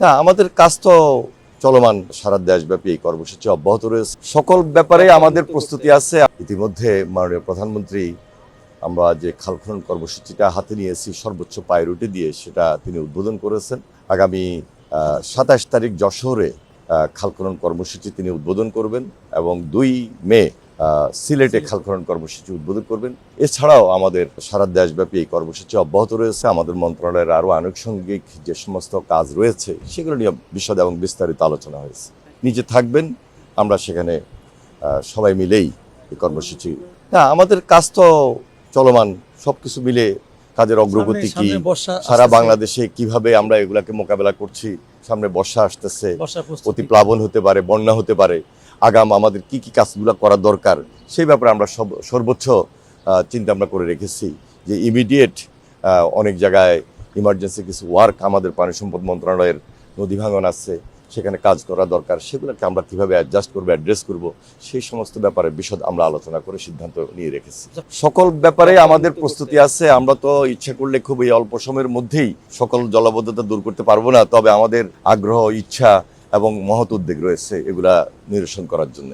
না, আমাদের কাজ তো চলমান, সারা দেশব্যাপী এই কর্মসূচি অব্যাহত রয়েছে। সকল ব্যাপারে আমাদের প্রস্তুতি আছে। ইতিমধ্যে মাননীয় প্রধানমন্ত্রী আমরা যে খাল খনন কর্মসূচিটা হাতে নিয়েছি সর্বোচ্চ প্রায়োরিটি দিয়ে সেটা তিনি উদ্বোধন করেছেন। আগামী ২৭ তারিখ যশোরে খাল খনন কর্মসূচি তিনি উদ্বোধন করবেন এবং ২ মে সিলেটে খাল খনন কর্মসূচি উদ্বোধন করবেন। এছাড়াও আমাদের সারা দেশব্যাপী এই কর্মসূচি অব্যাহত রয়েছে। আমাদের মন্ত্রণালয়ের আরও আনুষঙ্গিক যে সমস্ত কাজ রয়েছে সেগুলো নিয়ে বিশদ এবং বিস্তারিত আলোচনা হয়েছে। নিজে থাকবেন, আমরা সেখানে সবাই মিলেই এই কর্মসূচি। না, আমাদের কাজ তো চলমান, সবকিছু মিলে কাজের অগ্রগতি কি, সারা বাংলাদেশে কিভাবে আমরা এগুলাকে মোকাবেলা করছি। সামনে বর্ষা আসতেছে, অতি প্লাবন হতে পারে, বন্যা হতে পারে। আগাম আমাদের কি কি কাজগুলো করা দরকার সেই ব্যাপারে আমরা সর্বোচ্চ চিন্তা আমরা করে রেখেছি যে ইমিডিয়েট অনেক জায়গায় ইমার্জেন্সি কিছু ওয়ার্ক আমাদের পানি সম্পদ মন্ত্রণালয়ের নদী ভাঙন আছে, সেখানে কাজ করা দরকার। সেগুলোকে আমরা কীভাবে অ্যাডজাস্ট করবো, অ্যাড্রেস করব, সেই সমস্ত ব্যাপারে বিশদ আমরা আলোচনা করে সিদ্ধান্ত নিয়ে রেখেছি। সকল ব্যাপারে আমাদের প্রস্তুতি আছে। আমরা তো ইচ্ছা করলে খুব এই অল্প সময়ের মধ্যেই সকল জলাবদ্ধতা দূর করতে পারবো না, তবে আমাদের আগ্রহ, ইচ্ছা এবং মহৎ উদ্যোগ রয়েছে এগুলা নিরসন করার জন্য।